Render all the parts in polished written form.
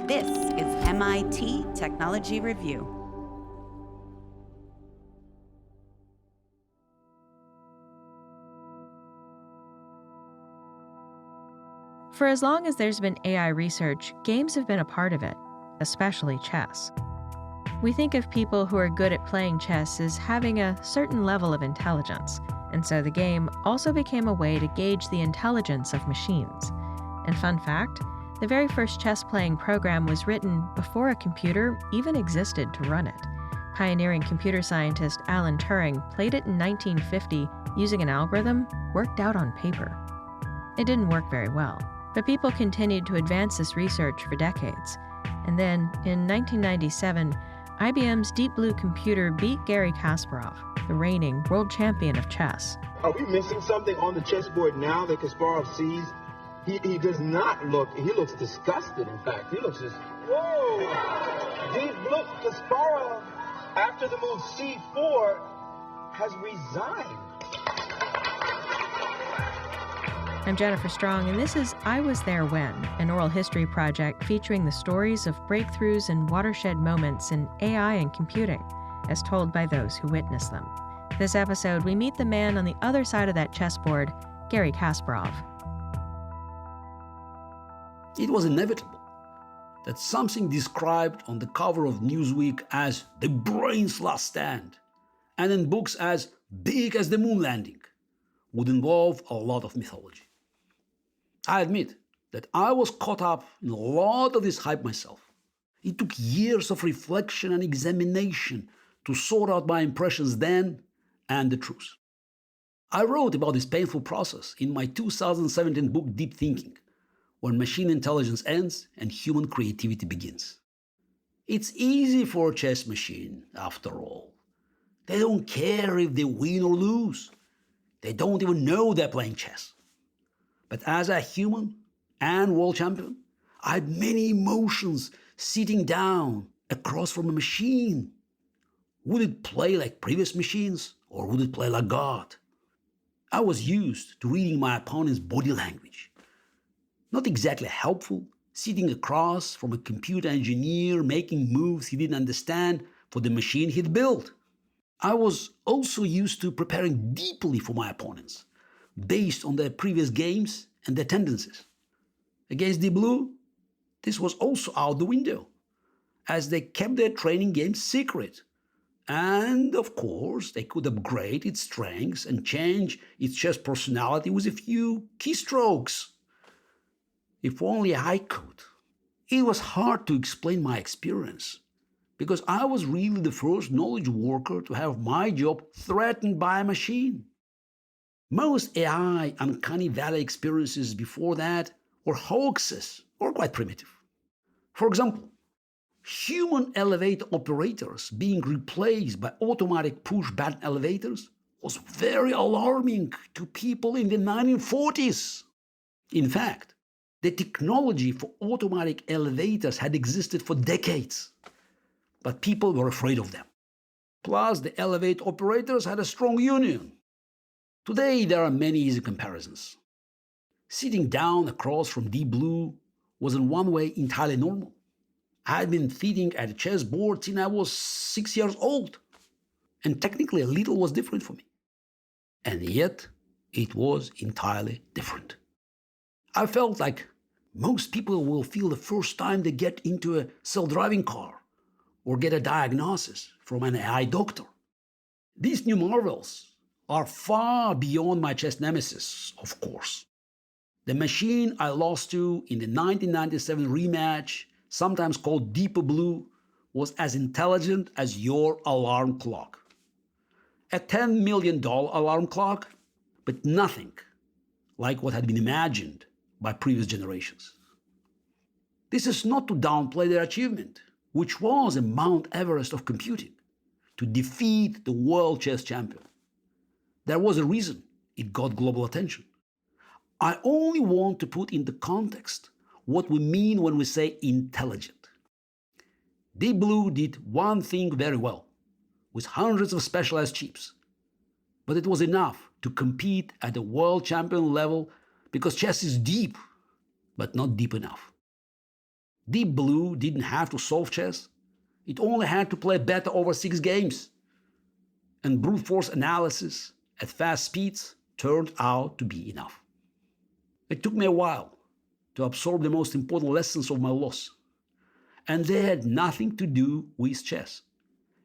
This is MIT Technology Review. For as long as there's been AI research, games have been a part of it, especially chess. We think of people who are good at playing chess as having a certain level of intelligence, and so the game also became a way to gauge the intelligence of machines. And fun fact, the very first chess-playing program was written before a computer even existed to run it. Pioneering computer scientist Alan Turing played it in 1950 using an algorithm worked out on paper. It didn't work very well, but people continued to advance this research for decades. And then, in 1997, IBM's Deep Blue computer beat Garry Kasparov, the reigning world champion of chess. Are we missing something on the chessboard now that Kasparov sees? He does not look, he looks disgusted, in fact. He looks just, whoa! Deep Blue, Kasparov, after the move c4, has resigned. I'm Jennifer Strong, and this is I Was There When, an oral history project featuring the stories of breakthroughs and watershed moments in AI and computing, as told by those who witnessed them. This episode, we meet the man on the other side of that chessboard, Garry Kasparov. It was inevitable that something described on the cover of Newsweek as the brain's last stand, and in books as big as the moon landing, would involve a lot of mythology. I admit that I was caught up in a lot of this hype myself. It took years of reflection and examination to sort out my impressions then and the truth. I wrote about this painful process in my 2017 book Deep Thinking, When Machine Intelligence Ends and Human Creativity Begins. It's easy for a chess machine, after all. They don't care if they win or lose. They don't even know they're playing chess. But as a human and world champion, I had many emotions sitting down across from a machine. Would it play like previous machines, or would it play like God? I was used to reading my opponent's body language. Not exactly helpful, sitting across from a computer engineer making moves he didn't understand for the machine he'd built. I was also used to preparing deeply for my opponents, based on their previous games and their tendencies. Against Deep Blue, this was also out the window, as they kept their training games secret. And of course, they could upgrade its strengths and change its chess personality with a few keystrokes. If only I could. It was hard to explain my experience, because I was really the first knowledge worker to have my job threatened by a machine. Most AI uncanny valley experiences before that were hoaxes or quite primitive. For example, human elevator operators being replaced by automatic push-button elevators was very alarming to people in the 1940s. In fact, the technology for automatic elevators had existed for decades, but people were afraid of them. Plus, the elevator operators had a strong union. Today, there are many easy comparisons. Sitting down across from Deep Blue was in one way entirely normal. I had been sitting at a chessboard since I was 6 years old, and technically little was different for me. And yet, it was entirely different. I felt like most people will feel the first time they get into a self-driving car or get a diagnosis from an AI doctor. These new marvels are far beyond my chess nemesis, of course. The machine I lost to in the 1997 rematch, sometimes called Deep Blue, was as intelligent as your alarm clock. A $10 million alarm clock, but nothing like what had been imagined by previous generations. This is not to downplay their achievement, which was a Mount Everest of computing, to defeat the world chess champion. There was a reason it got global attention. I only want to put into context what we mean when we say intelligent. Deep Blue did one thing very well, with hundreds of specialized chips. But it was enough to compete at the world champion level because chess is deep, but not deep enough. Deep Blue didn't have to solve chess. It only had to play better over 6 games. And brute force analysis at fast speeds turned out to be enough. It took me a while to absorb the most important lessons of my loss. And they had nothing to do with chess,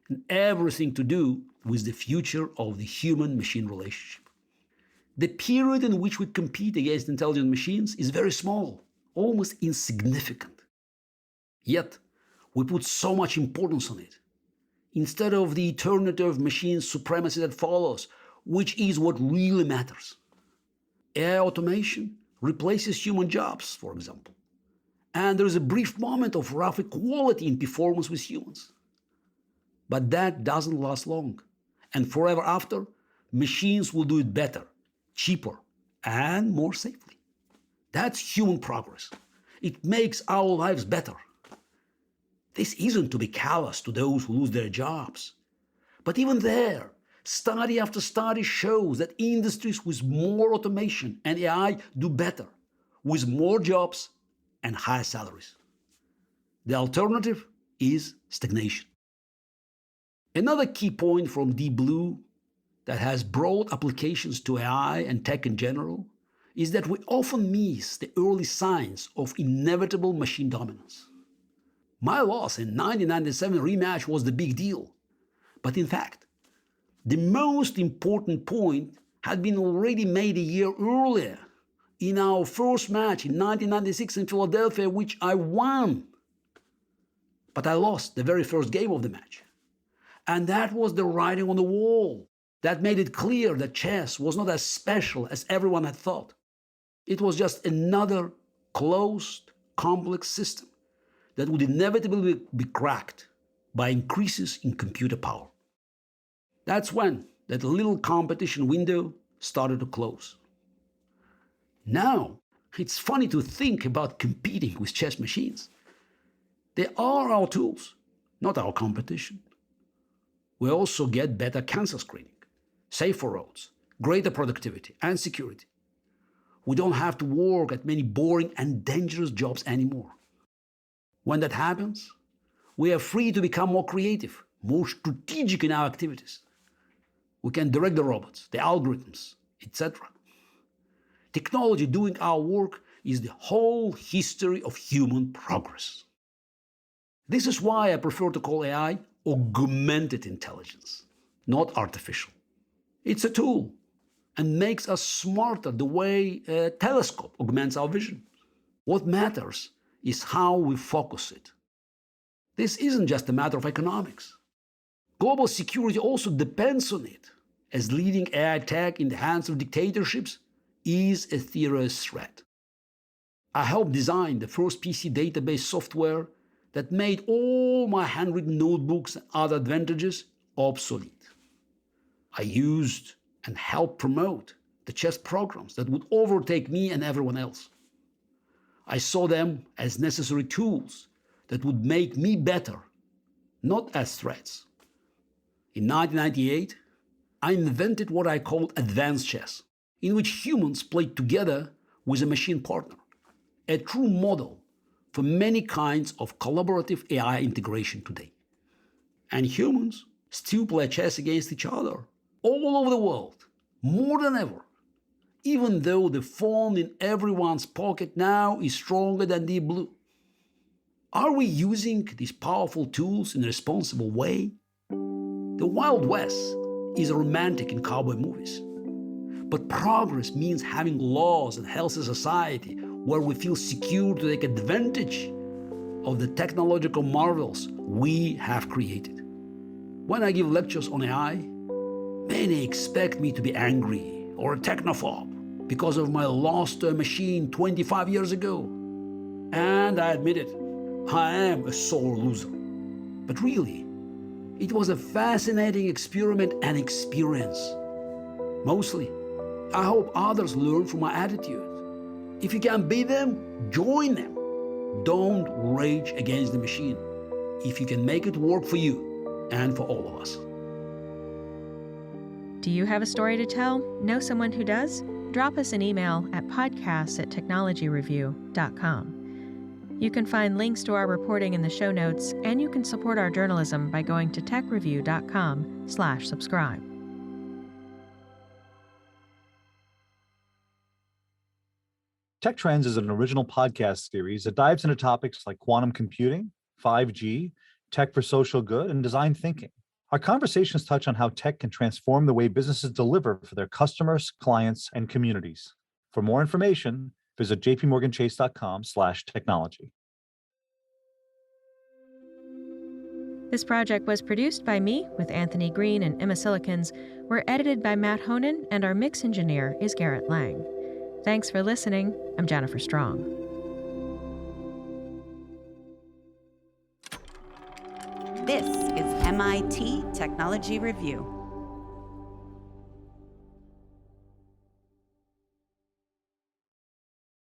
and everything to do with the future of the human-machine relationship. The period in which we compete against intelligent machines is very small, almost insignificant. Yet, we put so much importance on it, instead of the eternity of machine supremacy that follows, which is what really matters. AI automation replaces human jobs, for example. And there is a brief moment of rough equality in performance with humans. But that doesn't last long. And forever after, machines will do it better, cheaper, and more safely. That's human progress. It makes our lives better. This isn't to be callous to those who lose their jobs. But even there, study after study shows that industries with more automation and AI do better, with more jobs and higher salaries. The alternative is stagnation. Another key point from Deep Blue that has broad applications to AI and tech in general is that we often miss the early signs of inevitable machine dominance. My loss in 1997 rematch was the big deal, but in fact, the most important point had been already made a year earlier in our first match in 1996 in Philadelphia, which I won. But I lost the very first game of the match. And that was the writing on the wall. That made it clear that chess was not as special as everyone had thought. It was just another closed, complex system that would inevitably be cracked by increases in computer power. That's when that little competition window started to close. Now, it's funny to think about competing with chess machines. They are our tools, not our competition. We also get better cancer screening, safer roads, greater productivity and security. We don't have to work at many boring and dangerous jobs anymore. When that happens, we are free to become more creative, more strategic in our activities. We can direct the robots, the algorithms, etc. Technology doing our work is the whole history of human progress. This is why I prefer to call AI augmented intelligence, not artificial. It's a tool and makes us smarter the way a telescope augments our vision. What matters is how we focus it. This isn't just a matter of economics. Global security also depends on it, as leading AI tech in the hands of dictatorships is a serious threat. I helped design the first PC database software that made all my handwritten notebooks and other advantages obsolete. I used and helped promote the chess programs that would overtake me and everyone else. I saw them as necessary tools that would make me better, not as threats. In 1998, I invented what I called advanced chess, in which humans played together with a machine partner, a true model for many kinds of collaborative AI integration today. And humans still play chess against each other all over the world, more than ever, even though the phone in everyone's pocket now is stronger than Deep Blue. Are we using these powerful tools in a responsible way? The Wild West is romantic in cowboy movies. But progress means having laws and healthy society where we feel secure to take advantage of the technological marvels we have created. When I give lectures on AI, many expect me to be angry or a technophobe because of my loss to a machine 25 years ago. And I admit it, I am a sore loser. But really, it was a fascinating experiment and experience. Mostly, I hope others learn from my attitude. If you can beat them, join them. Don't rage against the machine if you can make it work for you and for all of us. Do you have a story to tell? Know someone who does? Drop us an email at podcast@technologyreview.com. You can find links to our reporting in the show notes, and you can support our journalism by going to techreview.com/subscribe. Tech Trends is an original podcast series that dives into topics like quantum computing, 5G, tech for social good, and design thinking. Our conversations touch on how tech can transform the way businesses deliver for their customers, clients, and communities. For more information, visit jpmorganchase.com/technology. This project was produced by me with Anthony Green and Emma Silikins. We're edited by Matt Honan, and our mix engineer is Garrett Lang. Thanks for listening. I'm Jennifer Strong. This is MIT Technology Review.